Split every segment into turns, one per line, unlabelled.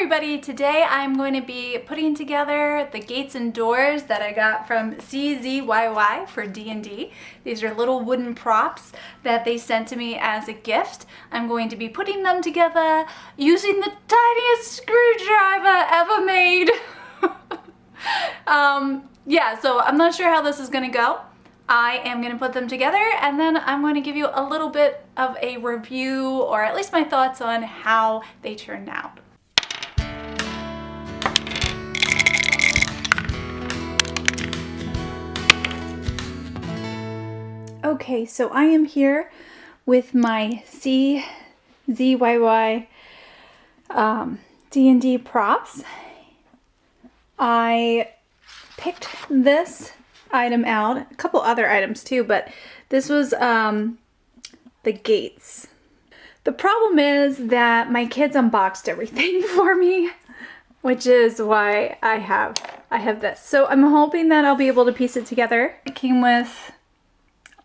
everybody, today I'm going to be putting together the gates and doors that I got from CZYY for D&D. These are little wooden props that they sent to me as a gift. I'm going to be putting them together using the tiniest screwdriver ever made. Yeah, so I'm not sure how this is going to go. I am going to put them together and then I'm going to give you a little bit of a review, or at least my thoughts on how they turned out. Okay, so I am here with my CZYY D&D props. I picked this item out, a couple other items too, but this was the gates. The problem is that my kids unboxed everything for me, which is why I have this. So I'm hoping that I'll be able to piece it together. It came with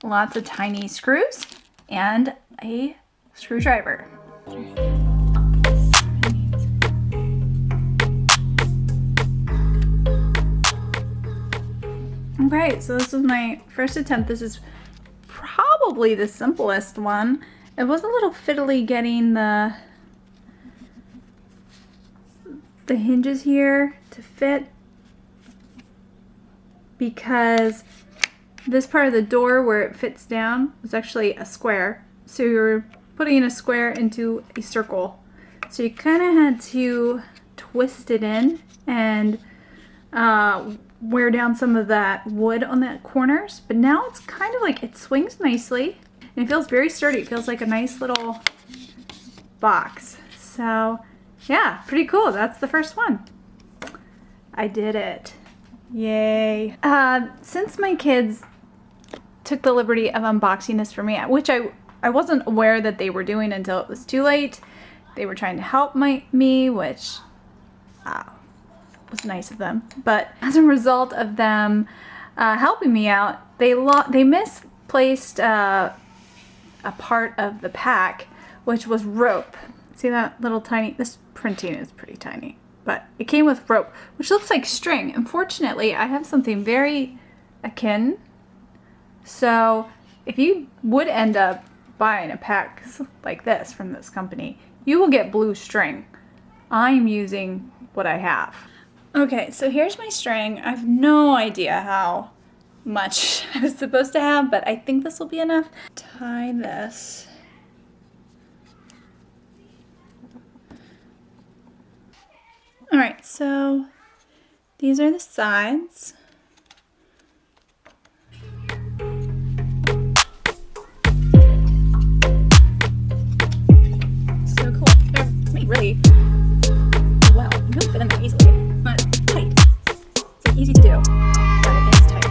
lots of tiny screws and a screwdriver. Okay, so this was my first attempt. This is probably the simplest one. It was a little fiddly getting the hinges here to fit, because this part of the door where it fits down is actually a square. So you're putting a square into a circle. So you kind of had to twist it in and wear down some of that wood on the corners. But now it's kind of like, it swings nicely and it feels very sturdy. It feels like a nice little box. So yeah, pretty cool. That's the first one. I did it. Yay. Since my kids took the liberty of unboxing this for me, which I wasn't aware that they were doing until it was too late. They were trying to help me, which was nice of them. But as a result of them helping me out, they misplaced a part of the pack, which was rope. See that little tiny, this printing is pretty tiny, but it came with rope, which looks like string. Unfortunately, I have something very akin. So if you would end up buying a pack like this from this company, you will get blue string. I'm using what I have. Okay, so here's my string. I have no idea how much I was supposed to have, but I think this will be enough. Tie this. All right, so these are the sides. So cool. They're made really well. You can fit in there easily, but it's tight. It's like easy to do, but it is tight.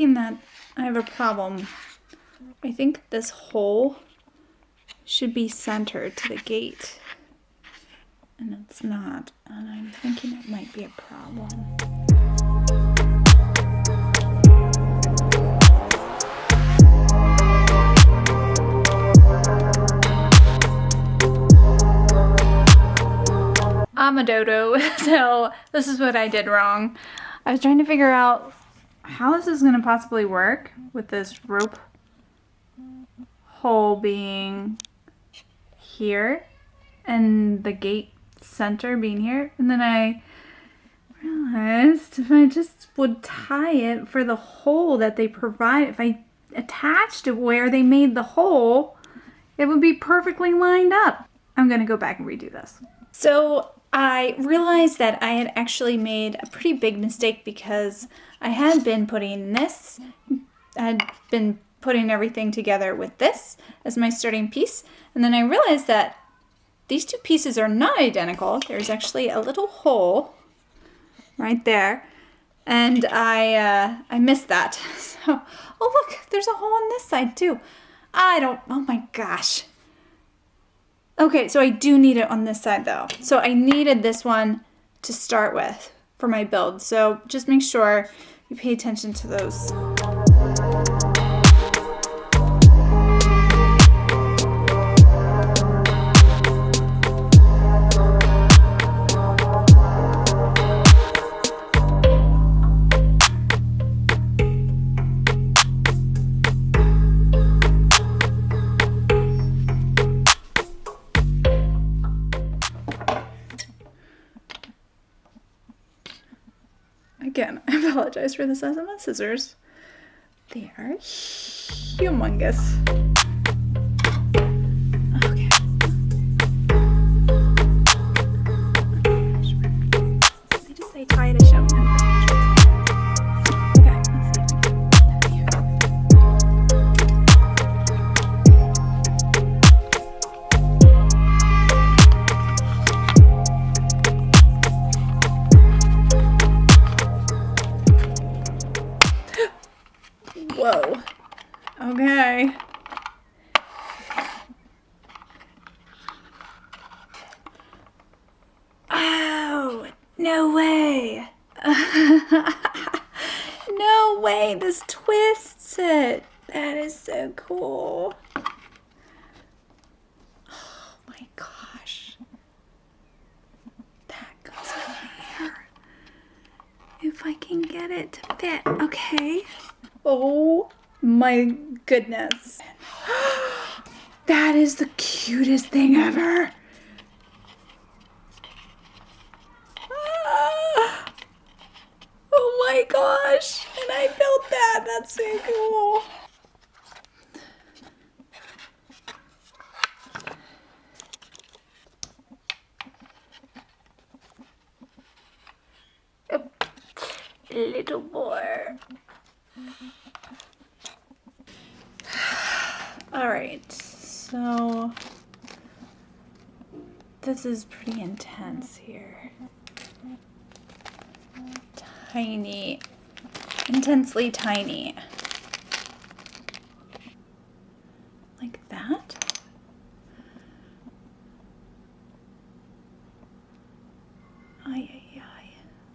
That I have a problem. I think this hole should be centered to the gate, and it's not, and I'm thinking it might be a problem. I'm a dodo, so this is what I did wrong. I was trying to figure out how this is going to possibly work with this rope hole being here and the gate center being here. And then I realized if I just would tie it for the hole that they provide, if I attached it where they made the hole, it would be perfectly lined up. I'm going to go back and redo this. So I realized that I had actually made a pretty big mistake, because I had been putting everything together with this as my starting piece. And then I realized that these two pieces are not identical. There's actually a little hole right there. And I missed that. So, oh look, there's a hole on this side too. Oh my gosh. Okay, so I do need it on this side though. So I needed this one to start with for my build. So just make sure you pay attention to those. Again, I apologize for the size of my scissors. They are humongous. Okay. They just say tie to show. Okay, let's see. Whoa. Okay. Oh, no way. No way. This twists it. That is so cool. Oh my gosh. That goes in there. If I can get it to fit. Okay. Oh my goodness. That is the cutest thing ever. Ah, oh my gosh. And I built that. That's so cool. A little more. All right, so this is pretty intense here. Tiny, intensely tiny. Like that? Ay, ay, ay.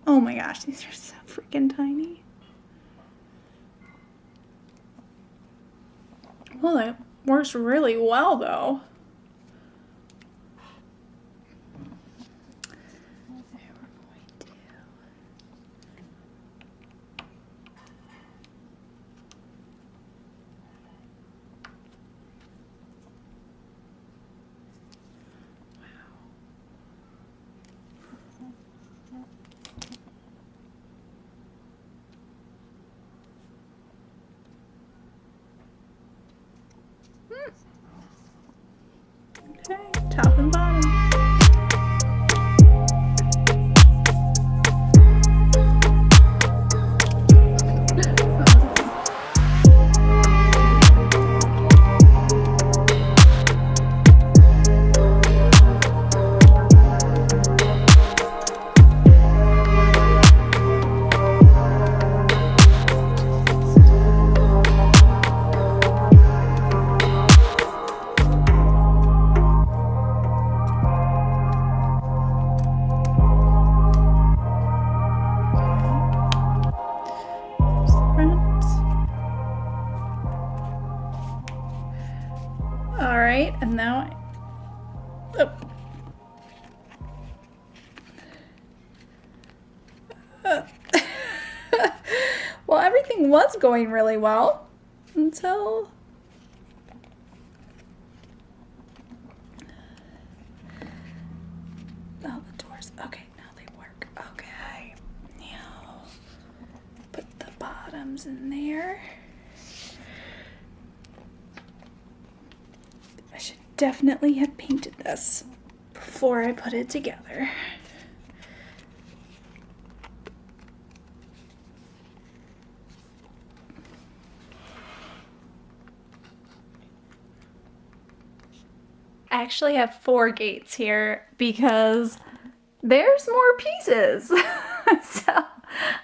Oh my gosh, these are so freaking tiny. Well, it works really well though. There we're going to. Okay, top and bottom. All right, and now well, everything was going really well until the doors. Okay, now they work. Okay, now put the bottoms in there. I should definitely have painted this before I put it together. I actually have 4 gates here because there's more pieces. So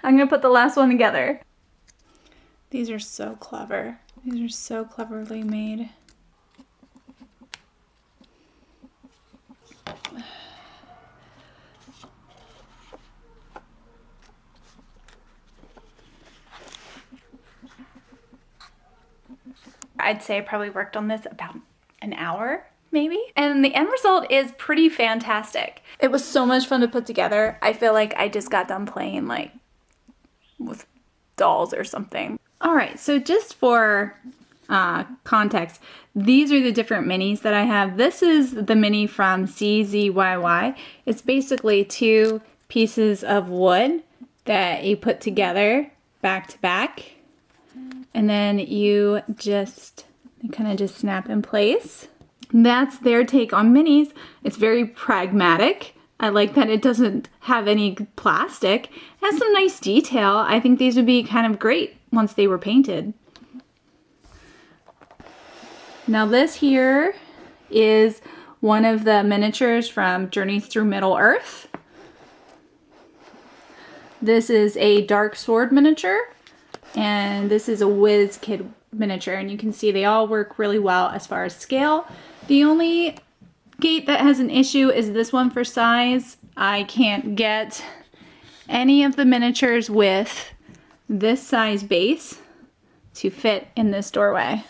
I'm gonna put the last one together. These are so clever. These are so cleverly made. I'd say I probably worked on this about an hour, maybe. And the end result is pretty fantastic. It was so much fun to put together. I feel like I just got done playing like with dolls or something. All right, so just for context, these are the different minis that I have. This is the mini from CZYY. It's basically 2 pieces of wood that you put together back to back, and then you kind of just snap in place. That's their take on minis. It's very pragmatic. I like that it doesn't have any plastic. It has some nice detail. I think these would be kind of great once they were painted. Now this here is one of the miniatures from Journeys Through Middle-earth. This is a Dark Sword miniature, and this is a Whiz Kid miniature, and you can see they all work really well as far as scale. The only gate that has an issue is this one for size. I can't get any of the miniatures with this size base to fit in this doorway.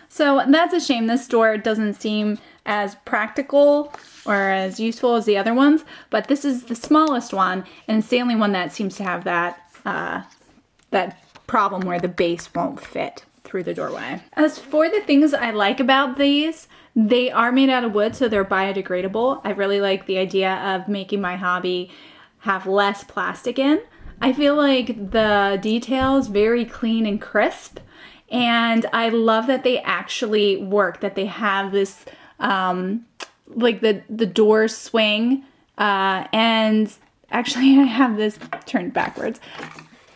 So that's a shame. This door doesn't seem as practical or as useful as the other ones, but this is the smallest one, and it's the only one that seems to have that that problem where the base won't fit through the doorway. As for the things I like about these, they are made out of wood, so they're biodegradable. I really like the idea of making my hobby have less plastic in. I feel like the detail is very clean and crisp, and I love that they actually work, that they have this like the doors swing, and actually I have this turned backwards,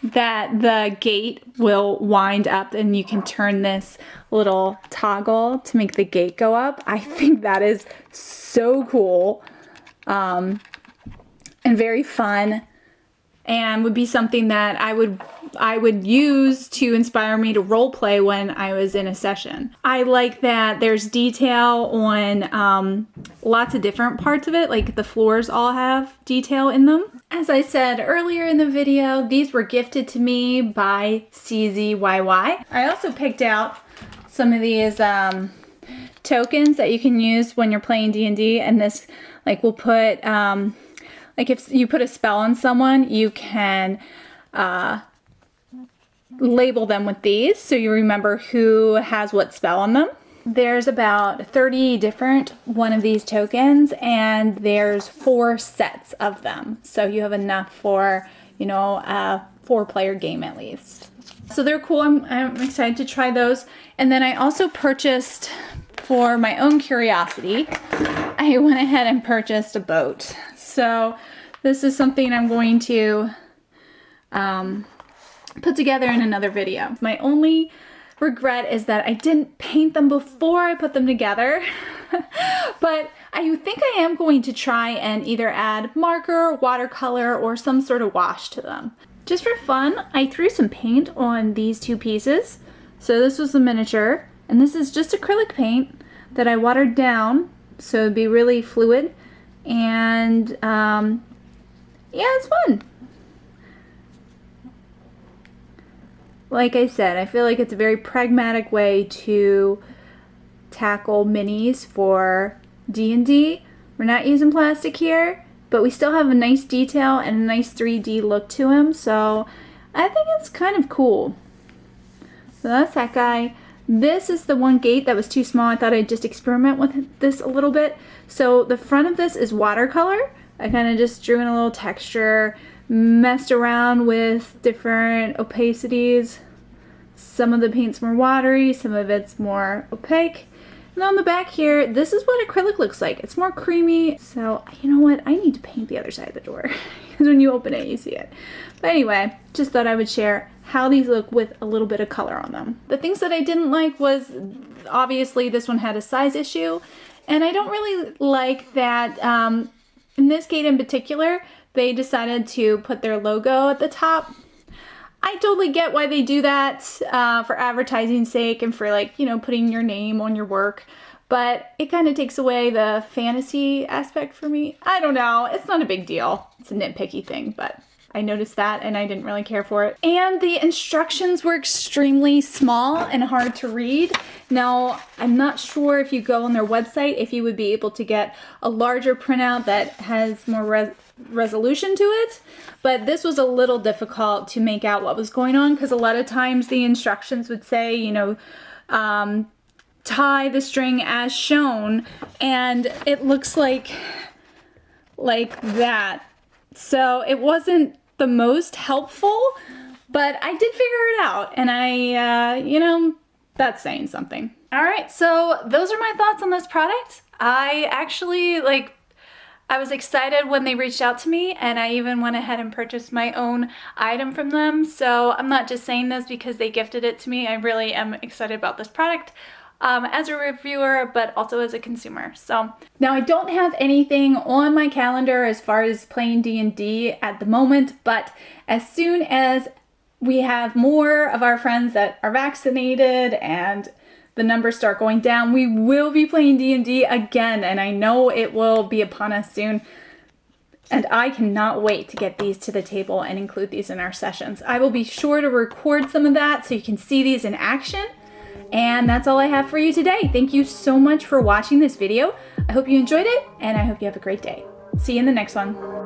that the gate will wind up and you can turn this little toggle to make the gate go up. I think that is so cool, and very fun, and would be something that I would use to inspire me to role play when I was in a session. I like that there's detail on lots of different parts of it, like the floors all have detail in them. As I said earlier in the video, these were gifted to me by CZYY. I also picked out some of these tokens that you can use when you're playing D&D, and this like will put like if you put a spell on someone, you can label them with these so you remember who has what spell on them. There's about 30 different one of these tokens, and there's 4 sets of them. So you have enough for, you know, a 4-player game at least. So they're cool. I'm excited to try those. And then I also purchased, for my own curiosity, I went ahead and purchased a boat. So this is something I'm going to put together in another video. My only regret is that I didn't paint them before I put them together. But I think I am going to try and either add marker, watercolor, or some sort of wash to them. Just for fun, I threw some paint on these 2 pieces. So this was the miniature, and this is just acrylic paint that I watered down so it'd be really fluid. And yeah, it's fun. Like I said, I feel like it's a very pragmatic way to tackle minis for D&D. We're not using plastic here, but we still have a nice detail and a nice 3D look to him, so I think it's kind of cool. So that's that guy. This is the one gate that was too small. I thought I'd just experiment with this a little bit. So the front of this is watercolor. I kind of just drew in a little texture, messed around with different opacities. Some of the paint's more watery, some of it's more opaque. And on the back here, this is what acrylic looks like. It's more creamy. So you know what? I need to paint the other side of the door because when you open it, you see it. But anyway, just thought I would share how these look with a little bit of color on them. The things that I didn't like was, obviously this one had a size issue, and I don't really like that in this gate in particular, they decided to put their logo at the top. I totally get why they do that for advertising sake and for, like, you know, putting your name on your work, but it kind of takes away the fantasy aspect for me. I don't know, it's not a big deal. It's a nitpicky thing, but I noticed that and I didn't really care for it. And the instructions were extremely small and hard to read. Now, I'm not sure if you go on their website, if you would be able to get a larger printout that has more resolution to it, but this was a little difficult to make out what was going on because a lot of times the instructions would say, you know, tie the string as shown, and it looks like that. So it wasn't the most helpful, but I did figure it out, and I, you know, that's saying something. All right, so those are my thoughts on this product. I actually, I was excited when they reached out to me, and I even went ahead and purchased my own item from them. So I'm not just saying this because they gifted it to me. I really am excited about this product. As a reviewer, but also as a consumer. So now I don't have anything on my calendar as far as playing D&D at the moment, but as soon as we have more of our friends that are vaccinated and the numbers start going down, we will be playing D&D again, and I know it will be upon us soon. And I cannot wait to get these to the table and include these in our sessions. I will be sure to record some of that so you can see these in action. And that's all I have for you today. Thank you so much for watching this video. I hope you enjoyed it, and I hope you have a great day. See you in the next one.